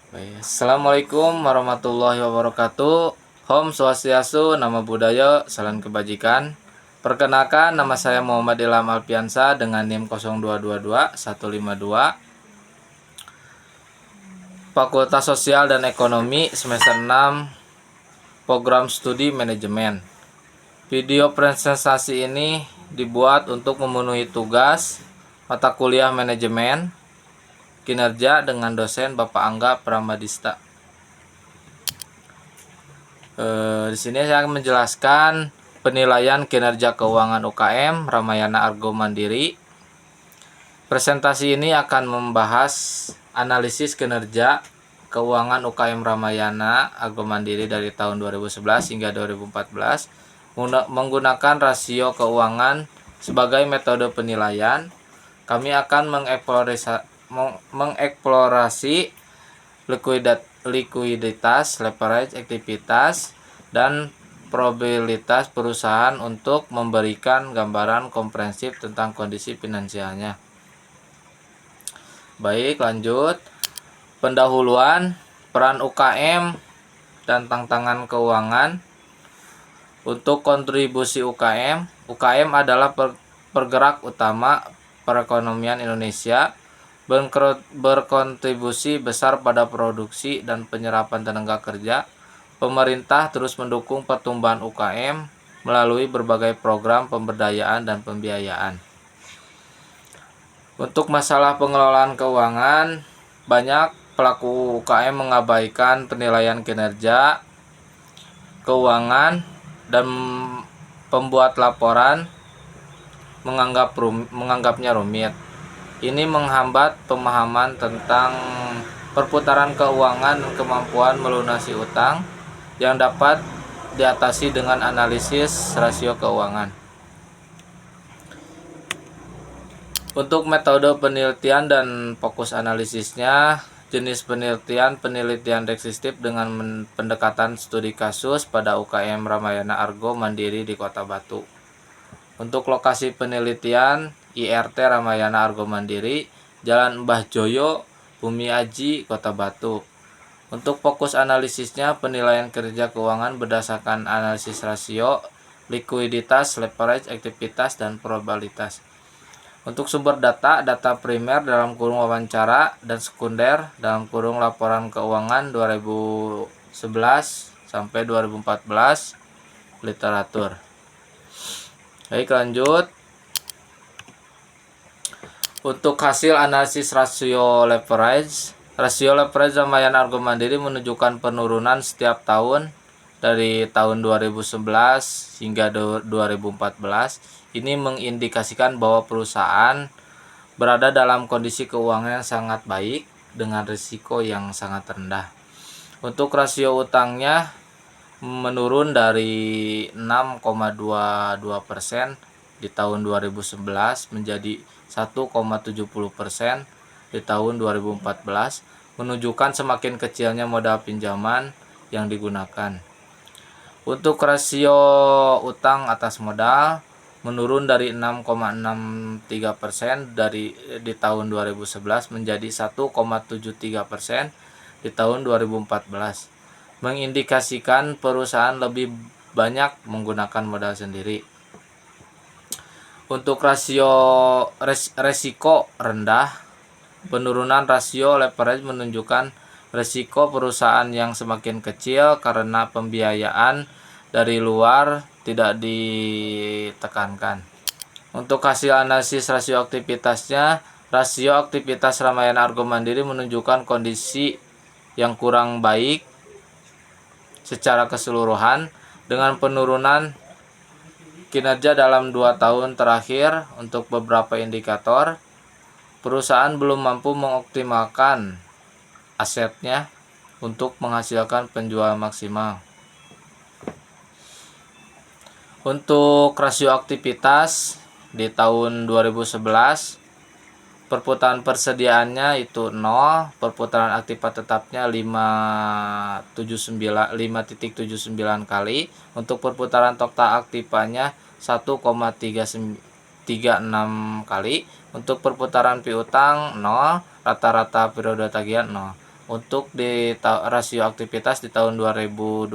Baik. Assalamualaikum warahmatullahi wabarakatuh. Om Swastiastu, Namo Buddhaya, Salam Kebajikan. Perkenalkan, nama saya Muhammad Ilham Alfiansa dengan NIM 0222152, Fakultas Sosial dan Ekonomi semester 6, Program Studi Manajemen. Video presentasi ini dibuat untuk memenuhi tugas mata kuliah manajemen kinerja dengan dosen Bapak Angga Pramadista. Di sini saya akan menjelaskan penilaian kinerja keuangan UKM Ramayana Argo Mandiri. Presentasi ini akan membahas analisis kinerja keuangan UKM Ramayana Argo Mandiri dari tahun 2011 hingga 2014 menggunakan rasio keuangan sebagai metode penilaian. Kami akan mengeksplorasi likuiditas, leverage, aktivitas, dan probabilitas perusahaan untuk memberikan gambaran komprehensif tentang kondisi finansialnya. Baik, lanjut. Pendahuluan, peran UKM dan tantangan keuangan. Untuk kontribusi UKM adalah pergerak utama perekonomian Indonesia, berkontribusi besar pada produksi dan penyerapan tenaga kerja. Pemerintah terus mendukung pertumbuhan UKM melalui berbagai program pemberdayaan dan pembiayaan. Untuk masalah pengelolaan keuangan, banyak pelaku UKM mengabaikan penilaian kinerja keuangan dan pembuat laporan menganggapnya rumit. Ini menghambat pemahaman tentang perputaran keuangan dan kemampuan melunasi utang yang dapat diatasi dengan analisis rasio keuangan. Untuk metode penelitian dan fokus analisisnya, jenis penelitian deskriptif dengan pendekatan studi kasus pada UKM Ramayana Argo Mandiri di Kota Batu. Untuk lokasi penelitian, IRT Ramayana Argo Mandiri, Jalan Mbah Joyo, Bumi Aji, Kota Batu. Untuk fokus analisisnya, penilaian kinerja keuangan berdasarkan analisis rasio, likuiditas, leverage, aktivitas, dan probabilitas. Untuk sumber data primer dalam kurung wawancara dan sekunder dalam kurung laporan keuangan 2011 sampai 2014, literatur. Baik, lanjut. Untuk hasil analisis rasio leverage Ramayana Argo Mandiri menunjukkan penurunan setiap tahun dari tahun 2011 hingga 2014. Ini mengindikasikan bahwa perusahaan berada dalam kondisi keuangan yang sangat baik dengan risiko yang sangat rendah. Untuk rasio utangnya menurun dari 6,22% di tahun 2011 menjadi 1,70% di tahun 2014, menunjukkan semakin kecilnya modal pinjaman yang digunakan. Untuk rasio utang atas modal menurun dari 6,63% di tahun 2011 menjadi 1,73% di tahun 2014. Mengindikasikan perusahaan lebih banyak menggunakan modal sendiri. Untuk rasio resiko rendah, penurunan rasio leverage menunjukkan resiko perusahaan yang semakin kecil karena pembiayaan dari luar tidak ditekankan. Untuk hasil analisis rasio aktivitasnya, rasio aktivitas Ramayana Argo Mandiri menunjukkan kondisi yang kurang baik secara keseluruhan dengan penurunan kinerja dalam 2 tahun terakhir. Untuk beberapa indikator, perusahaan belum mampu mengoptimalkan asetnya untuk menghasilkan penjualan maksimal. Untuk rasio aktivitas di tahun 2011, perputaran persediaannya itu 0, perputaran aktivitas tetapnya 5,79 kali. Untuk perputaran total aktifanya 1,36 kali. Untuk perputaran piutang 0, rata-rata periode tagihan 0. Untuk di rasio aktivitas di tahun 2012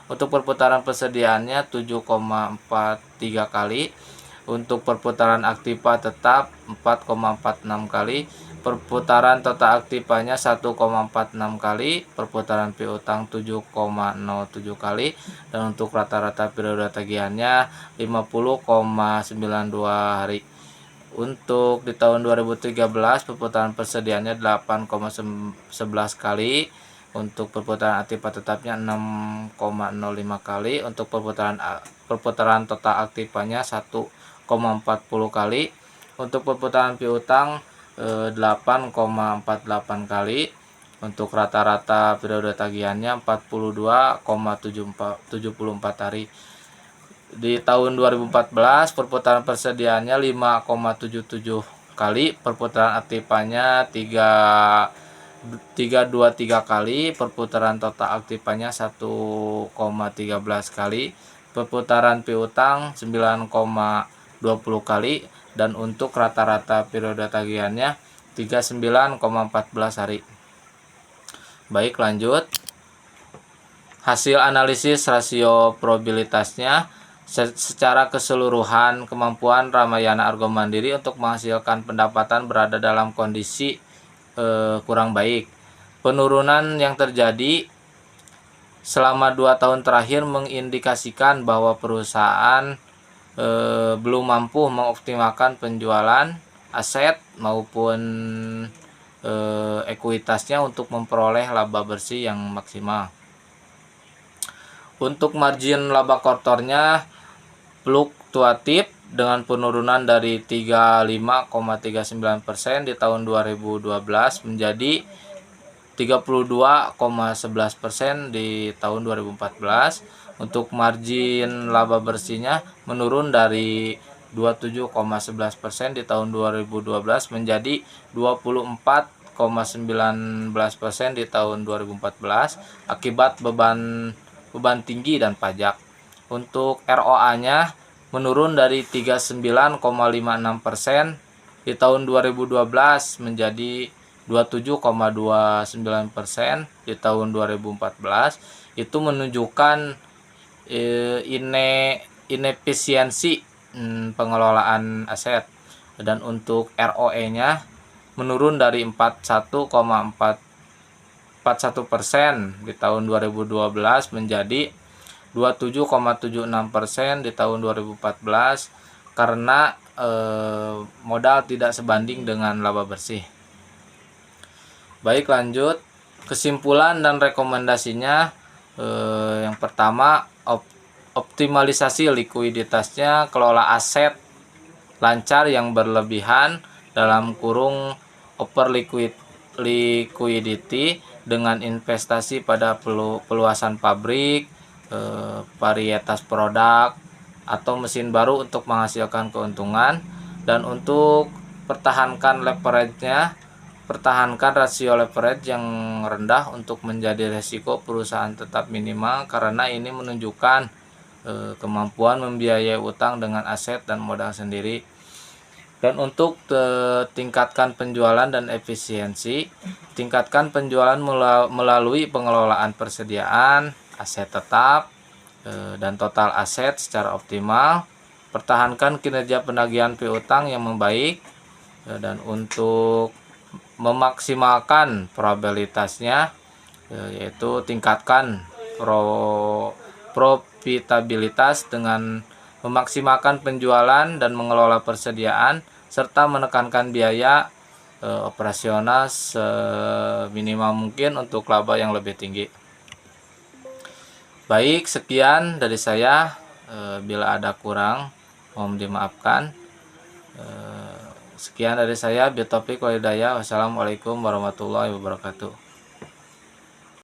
untuk perputaran persediaannya 7,43 kali, untuk perputaran aktiva tetap 4,46 kali, perputaran total aktivanya 1,46 kali, perputaran piutang 7,07 kali, dan untuk rata-rata periode tagihannya 50,92 hari. Untuk di tahun 2013 perputaran persediaannya 8,11 kali, untuk perputaran aktiva tetapnya 6,05 kali, untuk perputaran total aktivanya 1,40 kali, untuk perputaran piutang 8,48 kali, untuk rata-rata periode tagihannya 42,74 hari. Di tahun 2014 perputaran persediaannya 5,77 kali, perputaran aktivanya 3,23 kali, perputaran total aktivanya 1,13 kali, perputaran piutang 9,20 kali, dan untuk rata-rata periode tagihannya 39,14 hari. Baik, lanjut. Hasil analisis rasio probabilitasnya. Secara keseluruhan, kemampuan Ramayana Argo Mandiri untuk menghasilkan pendapatan berada dalam kondisi kurang baik. Penurunan yang terjadi selama 2 tahun terakhir mengindikasikan bahwa perusahaan belum mampu mengoptimalkan penjualan aset maupun ekuitasnya untuk memperoleh laba bersih yang maksimal. Untuk margin laba kotornya fluktuatif dengan penurunan dari 35,39% di tahun 2012 menjadi 32,11% di tahun 2014. Untuk margin laba bersihnya menurun dari 27,11% di tahun 2012 menjadi 24,19% di tahun 2014 akibat beban tinggi dan pajak. Untuk ROA-nya menurun dari 39,56% di tahun 2012 menjadi 27,29% di tahun 2014. Itu menunjukkan inefisiensi pengelolaan aset. Dan untuk ROE-nya menurun dari 41,41% di tahun 2012 menjadi 27,76% di tahun 2014 karena modal tidak sebanding dengan laba bersih. Baik, lanjut. Kesimpulan dan rekomendasinya, yang pertama, optimalisasi likuiditasnya, kelola aset lancar yang berlebihan dalam kurung over liquidity dengan investasi pada peluasan pabrik, varietas produk atau mesin baru untuk menghasilkan keuntungan. Dan untuk pertahankan leverage-nya, pertahankan rasio leverage yang rendah untuk menjadi resiko perusahaan tetap minimal karena ini menunjukkan kemampuan membiayai utang dengan aset dan modal sendiri. Dan untuk tingkatkan penjualan dan efisiensi, tingkatkan penjualan melalui pengelolaan persediaan, aset tetap, dan total aset secara optimal. Pertahankan kinerja penagihan piutang yang membaik, dan untuk memaksimalkan probabilitasnya, yaitu tingkatkan profitabilitas dengan memaksimalkan penjualan dan mengelola persediaan serta menekankan biaya operasional seminimal mungkin untuk laba yang lebih tinggi. Baik, sekian dari saya. Bila ada kurang mohon dimaafkan. Sekian dari saya. Billahi taufiq wal hidayah. Wassalamualaikum warahmatullahi wabarakatuh.